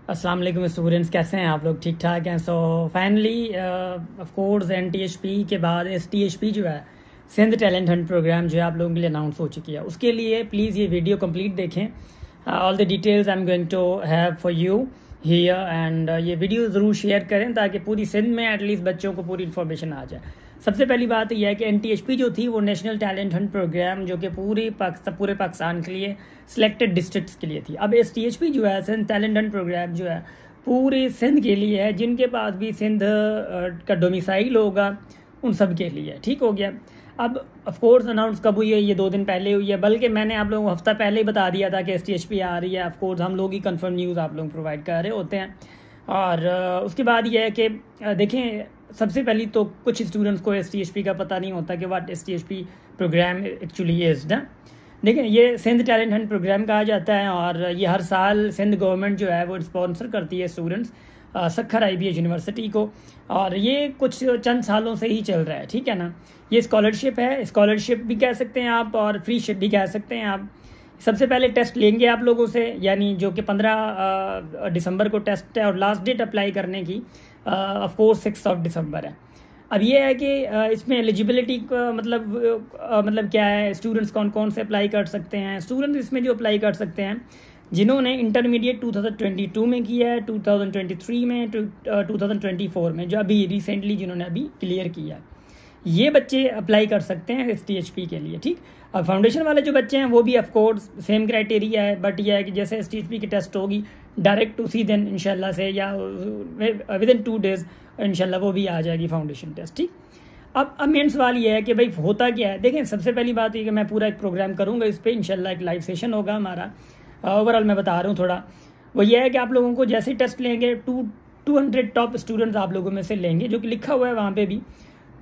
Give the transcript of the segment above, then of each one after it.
अस्सलाम वालेकुम स्टूडेंट्स, कैसे हैं आप लोग? ठीक ठाक हैं? So finally of course NTHP के बाद STHP जो है सिंध टैलेंट हंट प्रोग्राम जो है आप लोगों के लिए अनाउंस हो चुकी है। उसके लिए प्लीज़ ये वीडियो कंप्लीट देखें। All the details I am going to have for you here and ये वीडियो ज़रूर शेयर करें ताकि पूरी सिंध में एटलीस्ट बच्चों को पूरी इन्फॉर्मेशन आ जाए। सबसे पहली बात यह है कि NTHP जो थी वो नेशनल टैलेंट हंट प्रोग्राम जो कि पूरे पाकिस्तान के लिए सिलेक्टेड डिस्ट्रिक्ट्स के लिए थी। अब STHP जो है सिंध टैलेंट हंट प्रोग्राम जो है पूरे सिंध के लिए है, जिनके पास भी सिंध का डोमिसाइल होगा उन सब के लिए। ठीक हो गया। अब ऑफ कोर्स अनाउंस कब हुई है? ये 2 दिन पहले हुई है, बल्कि मैंने आप लोगों को हफ्ता पहले ही बता दिया था कि STHP आ रही है। ऑफ कोर्स हम लोग ही कंफर्म न्यूज़ आप लोग प्रोवाइड कर रहे होते हैं। और उसके बाद ये है कि देखें, सबसे पहले तो कुछ स्टूडेंट्स को STHP का पता नहीं होता कि what STHP program actually is ना। देखें, ये सिंध टैलेंट हंट प्रोग्राम कहा जाता है और ये हर साल सिंध गवर्नमेंट जो है वो स्पॉन्सर करती है स्टूडेंट्स सक्खर IBH यूनिवर्सिटी को, और ये कुछ चंद सालों से ही चल रहा है। ठीक है ना। ये स्कॉलरशिप है, स्कॉलरशिप भी कह सकते हैं आप और फ्री शिप भी कह सकते हैं आप। सबसे पहले टेस्ट लेंगे आप लोगों से, यानी जो कि 15 दिसंबर को टेस्ट है और लास्ट डेट अप्लाई करने की ऑफ कोर्स 6 दिसंबर है। अब ये है कि इसमें एलिजिबिलिटी का मतलब क्या है, स्टूडेंट्स कौन कौन से अप्लाई कर सकते हैं। स्टूडेंट्स इसमें जो अप्लाई कर सकते हैं जिन्होंने इंटरमीडिएट 2022 में किया है, 2023 में, 2024 में, जो अभी रिसेंटली जिन्होंने अभी क्लियर किया है, ये बच्चे अप्लाई कर सकते हैं STHP के लिए। ठीक। अब फाउंडेशन वाले जो बच्चे हैं वो भी ऑफ कोर्स सेम क्राइटेरिया है, बट यह है कि जैसे STHP की टेस्ट होगी डायरेक्ट उसी दिन इंशाल्लाह से या विद इन 2 डेज इंशाल्लाह वो भी आ जाएगी फाउंडेशन टेस्ट। ठीक। अब मेन सवाल ये है कि भाई होता क्या है। देखें, सबसे पहली बात ये कि मैं पूरा एक प्रोग्राम करूँगा इस पर, इंशाल्लाह एक लाइव सेशन होगा हमारा। ओवरऑल मैं बता रहा हूँ थोड़ा, वो ये है कि आप लोगों को जैसे टेस्ट लेंगे 200 टॉप स्टूडेंट्स आप लोगों में से लेंगे, जो कि लिखा हुआ है वहाँ पे भी।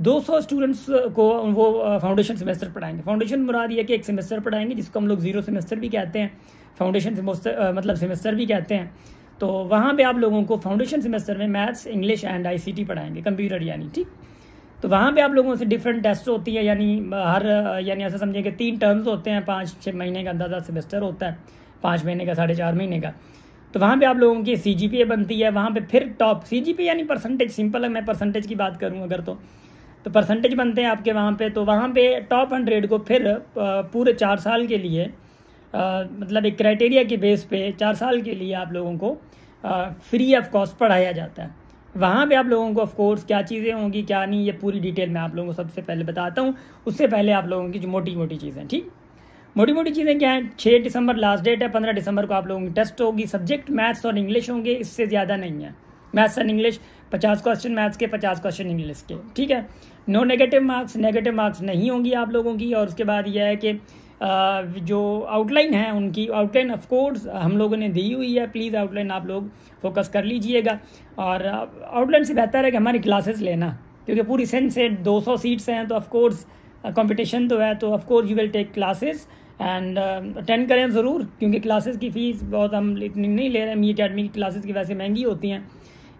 200 स्टूडेंट्स को वो फाउंडेशन सेमेस्टर पढ़ाएंगे। फाउंडेशन मुराद ये कि एक सेमेस्टर पढ़ाएंगे जिसको हम लोग 0 सेमेस्टर भी कहते हैं, फाउंडेशन सेमेस्टर भी कहते हैं। तो वहाँ पे आप लोगों को फाउंडेशन सेमेस्टर में मैथ्स, इंग्लिश एंड ICT पढ़ाएंगे, कंप्यूटर यानी। ठीक। तो वहाँ पे आप लोगों से डिफरेंट टेस्ट होती है, यानी ऐसा समझिए कि 3 टर्म्स होते हैं, 5-6 महीने का अंदाजा सेमेस्टर होता है, 5 महीने का, 4.5 महीने का। तो वहाँ पे आप लोगों की CGPA बनती है। वहाँ पे फिर टॉप CGPA यानी परसेंटेज, सिंपल है, मैं परसेंटेज की बात करूँ अगर तो परसेंटेज बनते हैं आपके वहाँ पे। तो वहाँ पे टॉप 100 को फिर पूरे 4 साल के लिए मतलब एक क्राइटेरिया के बेस पे 4 साल के लिए आप लोगों को फ्री ऑफ कॉस्ट पढ़ाया जाता है। वहाँ पे आप लोगों को ऑफ कोर्स क्या चीज़ें होंगी क्या नहीं, ये पूरी डिटेल मैं आप लोगों को सबसे पहले बताता हूँ। उससे पहले आप लोगों की जो मोटी मोटी चीज़ें, ठीक, मोटी मोटी चीज़ें क्या हैं। 6 दिसंबर लास्ट डेट है, 15 दिसंबर को आप लोगों की टेस्ट होगी। सब्जेक्ट मैथ्स और इंग्लिश होंगे, इससे ज़्यादा नहीं है। Maths and English 50 question maths के, 50 क्वेश्चन इंग्लिश के। ठीक है। नो नेगेटिव मार्क्स नहीं होंगी आप लोगों की। और उसके बाद यह है कि जो आउटलाइन है उनकी आउटलाइन ऑफ कोर्स हम लोगों ने दी हुई है। प्लीज़ आउटलाइन आप लोग फोकस कर लीजिएगा। और आउटलाइन से बेहतर है कि हमारी क्लासेस लेना, क्योंकि पूरी सिंध से 200 सीट्स हैं, तो ऑफ कोर्स कंपटीशन तो है, तो of course you will take classes and attend करें ज़रूर, क्योंकि क्लासेस की फ़ीस बहुत हम इतनी नहीं ले रहे हैं। मी अकेडमी की क्लासेस की वैसे महंगी होती हैं।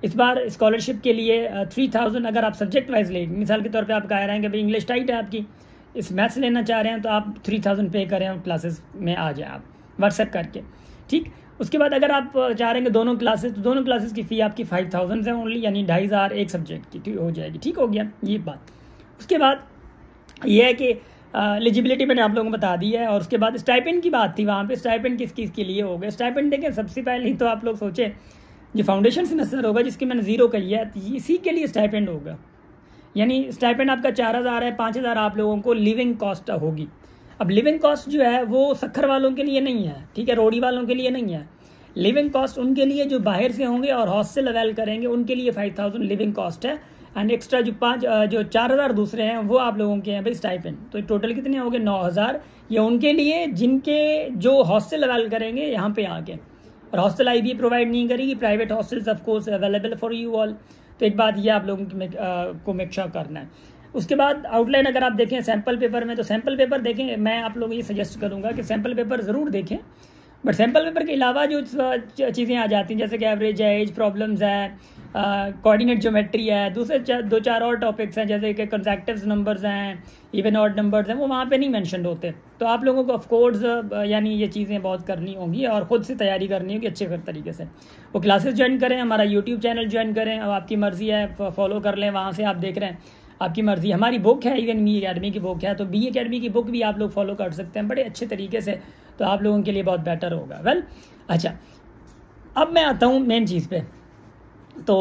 इस बार स्कॉलरशिप के लिए 3000 अगर आप सब्जेक्ट वाइज लेंगे, मिसाल के तौर पे आप कह रहे हैं कि भाई इंग्लिश टाइट है आपकी, इस मैथ्स लेना चाह रहे हैं, तो आप 3000 पे करें और क्लासेस में आ जाए आप व्हाट्सएप करके। ठीक। उसके बाद अगर आप चाह रहे हैं कि दोनों क्लासेस, तो दोनों क्लासेस की फ़ी आपकी 5000 है ओनली, यानी 2500 एक सब्जेक्ट की हो जाएगी। ठीक हो गया ये बात। उसके बाद ये है कि एलिजिबिलिटी मैंने आप लोगों को बता दी है। और उसके बाद स्टाइपेंड की बात थी, वहाँ पे स्टाइपेंड किस के लिए होगा। स्टाइपेंड देखें, सबसे पहले तो आप लोग सोचें जो फाउंडेशन सेमेस्टर होगा जिसकी मैंने 0 कही है, इसी के लिए स्टाइपेंड होगा। यानी स्टाइपेंड आपका 4000 है, 5000 आप लोगों को लिविंग कॉस्ट होगी। अब लिविंग कॉस्ट जो है वो सक्खर वालों के लिए नहीं है, ठीक है, रोडी वालों के लिए नहीं है। लिविंग कॉस्ट उनके लिए जो बाहर से होंगे और हॉस्टल अवेल करेंगे उनके लिए 5000 लिविंग कॉस्ट है। एंड एक्स्ट्रा जो 4000 दूसरे हैं वो आप लोगों के हैं भाई स्टाइपेंड। तो टोटल कितने हो गए? 9000। ये उनके लिए जिनके जो हॉस्टल अवेल करेंगे यहाँ पे आके। और हॉस्टल IBA प्रोवाइड नहीं करेगी, private hostels of course available for you all. तो एक बात ये आप लोगों को मेक श्योर करना है। उसके बाद आउटलाइन अगर आप देखें सैम्पल पेपर में, तो सैम्पल पेपर देखें, मैं आप लोगों को ये सजेस्ट करूंगा कि सैम्पल पेपर ज़रूर देखें। बट सैम्पल पेपर के अलावा जो चीज़ें आ जाती हैं, जैसे कि एवरेज है, एज प्रॉब्लम्स है, कोऑर्डिनेट ज्योमेट्री है, दूसरे 2-4 और टॉपिक्स हैं जैसे कि कंसेक्टिव नंबर्स हैं, इवन ऑड नंबर्स हैं, वो वहाँ पे नहीं मेंशन होते। तो आप लोगों को ऑफ कोर्स यानी ये चीज़ें बहुत करनी होंगी और ख़ुद से तैयारी करनी होगी अच्छे तरीके से। वो क्लासेस ज्वाइन करें, हमारा यूट्यूब चैनल ज्वाइन करें, अब आपकी मर्ज़ी है, फॉलो कर लें, वहाँ से आप देख रहे हैं आपकी मर्ज़ी। हमारी बुक है, इवन बी अकेडमी की बुक है, तो बी अकेडमी की बुक भी आप लोग फॉलो कर सकते हैं बड़े अच्छे तरीके से, तो आप लोगों के लिए बहुत बेटर होगा। वेल अच्छा, अब मैं आता हूँ मेन चीज़ पे। तो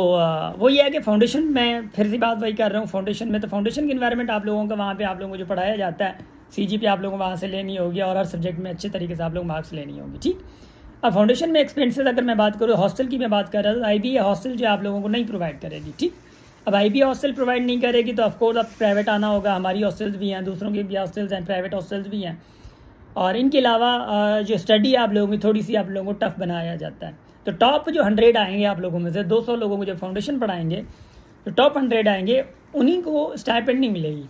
वो ये है कि फाउंडेशन में फिर से बात वही कर रहा हूँ, फाउंडेशन में तो फाउंडेशन की इन्वायरमेंट आप लोगों का वहाँ पे आप लोगों को जो पढ़ाया जाता है CGP आप लोगों को वहाँ से लेनी होगी और हर सब्जेक्ट में अच्छे तरीके से आप लोग मार्क्स लेनी होगी। ठीक, अब फाउंडेशन में एक्सपेंसेस अगर मैं बात करूँ, हॉस्टल की मैं बात कर रहा था, IBA हॉस्टल जो आप लोगों को नहीं प्रोवाइड करेगी। ठीक, अब IBA हॉस्टल प्रोवाइड नहीं करेगी तो ऑफकोर्स अब प्राइवेट आना होगा, हमारी हॉस्टल्स भी हैं, दूसरों की भी हॉस्टल्स हैं, प्राइवेट हॉस्टल्स भी हैं। और इनके अलावा जो स्टडी आप लोगों की थोड़ी सी आप लोगों को टफ बनाया जाता है। तो टॉप जो 100 आएंगे आप लोगों में से, 200 लोगों को जब फाउंडेशन पढ़ाएंगे तो टॉप 100 आएंगे, उन्हीं को स्टाइपेंड नहीं मिलेगी,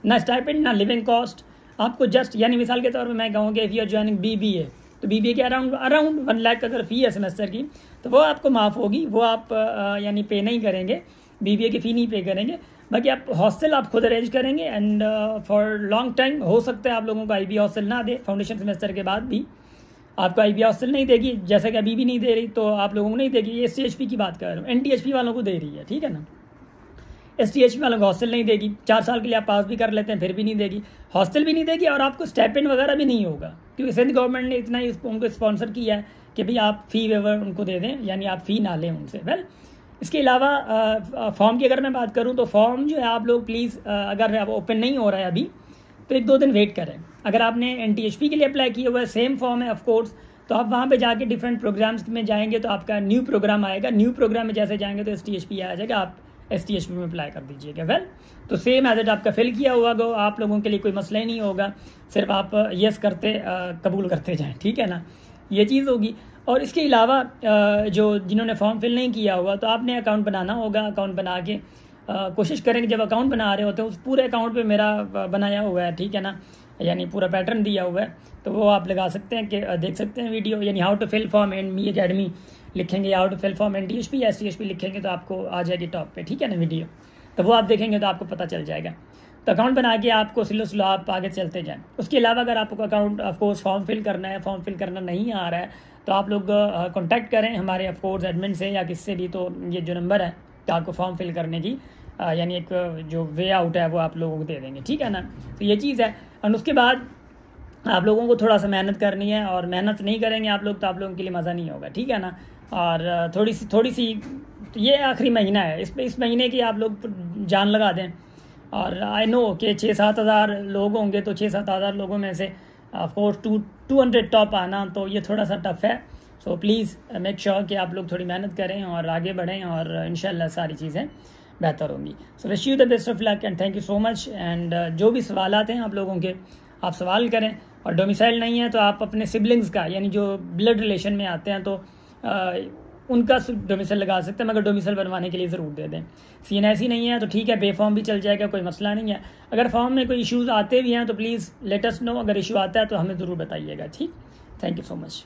ना स्टाइपेंड ना लिविंग कॉस्ट। आपको जस्ट यानी मिसाल के तौर पर मैं कहूँ कि if you are joining BBA, तो BBA के अराउंड 1 लाख अगर फ़ी है सेमेस्टर की, तो वो आपको माफ़ होगी, वो आप यानी पे नहीं करेंगे, BBA की फ़ी नहीं पे करेंगे। बाकी आप हॉस्टल आप खुद अरेंज करेंगे एंड फॉर लॉन्ग टाइम हो सकता है आप लोगों को IBA हॉस्टल ना दे, फाउंडेशन सेमेस्टर के बाद भी आपको IBA हॉस्टल नहीं देगी, जैसे कि अभी भी नहीं दे रही, तो आप लोगों को नहीं देगी। ये STHP की बात कर रहा हूँ, NTHP वालों को दे रही है, ठीक है ना। STHP वालों को हॉस्टल नहीं देगी, 4 साल के लिए आप पास भी कर लेते हैं फिर भी नहीं देगी, हॉस्टल भी नहीं देगी और आपको स्टाइपेंड वगैरह भी नहीं होगा, क्योंकि सिंध गवर्नमेंट ने इतना ही उनको स्पॉन्सर किया है कि भाई आप फ़ी वेवर उनको दे दें, यानी आप फ़ी ना लें उनसे। वेल इसके अलावा फॉर्म की अगर मैं बात करूँ तो फॉर्म जो है आप लोग प्लीज़ अगर अब ओपन नहीं हो रहा है अभी तो 1-2 दिन वेट करें। अगर आपने NTHP के लिए अप्लाई किया हुआ है, सेम फॉर्म है ऑफकोर्स, तो आप वहाँ पे जाके डिफरेंट प्रोग्राम्स में जाएंगे तो आपका न्यू प्रोग्राम आएगा, न्यू प्रोग्राम में जैसे जाएंगे तो STHP आ जाएगा, आप STHP में अप्लाई कर दीजिएगा। वेल तो सेम एज इट आपका फिल किया हुआ गो, आप लोगों के लिए कोई मसला ही नहीं होगा, सिर्फ आप येस करते कबूल करते जाएँ, ठीक है ना, ये चीज़ होगी। और इसके अलावा जो जिन्होंने फॉर्म फिल नहीं किया हुआ तो आपने अकाउंट बनाना होगा, अकाउंट बना के कोशिश करेंगे जब अकाउंट बना रहे होते हैं उस पूरे अकाउंट पे मेरा बनाया हुआ है, ठीक है ना, यानी पूरा पैटर्न दिया हुआ है, तो वो आप लगा सकते हैं कि देख सकते हैं वीडियो, यानी how to fill form in B academy लिखेंगे, how to fill form NTHP या STHP लिखेंगे तो आपको आ जाएगी टॉप पे, ठीक है ना वीडियो, तो वो आप देखेंगे तो आपको पता चल जाएगा। तो अकाउंट बना के आपको स्लो आप आगे चलते जाएँ। उसके अलावा अगर आपको अकाउंट ऑफकोर्स फॉर्म फिल करना है, फॉर्म फिल करना नहीं आ रहा है, तो आप लोग कॉन्टैक्ट करें हमारे ऑफकोर्स एडमिन से या किससे भी, तो ये जो नंबर है तो आपको फॉर्म फिल करने की यानी एक जो वे आउट है वो आप लोगों को दे देंगे, ठीक है ना। तो ये चीज़ है। और उसके बाद आप लोगों को थोड़ा सा मेहनत करनी है, और मेहनत नहीं करेंगे आप लोग तो आप लोगों के लिए मज़ा नहीं होगा, ठीक है ना। और थोड़ी सी तो ये आखिरी महीना है, इस महीने की आप लोग जान लगा दें। और आई नो कि 6-7 हज़ार लोग होंगे, तो 6-7 हज़ार लोगों में से ऑफकोर्स 200 टॉप आना तो ये थोड़ा सा टफ है। सो प्लीज़ मेक श्योर कि आप लोग थोड़ी मेहनत करें और आगे बढ़ें, और इंशाल्लाह सारी चीज़ें बेहतर होंगी। So wish you the best of luck and thank you so much. And जो भी सवाल आते हैं आप लोगों के, आप सवाल करें। और डोमिसाइल नहीं है तो आप अपने सिबलिंग्स का, यानी जो ब्लड रिलेशन में आते हैं, तो उनका डोमिसाइल लगा सकते हैं, मगर डोमिसाइल बनवाने के लिए ज़रूर दे दें। CNSE नहीं है तो ठीक है, बेफॉर्म भी चल जाएगा, कोई मसला नहीं है। अगर फॉर्म में कोई इश्यूज़ आते भी हैं तो प्लीज़ लेट अस नो, अगर इशू आता है तो हमें ज़रूर बताइएगा, ठीक। Thank you so much.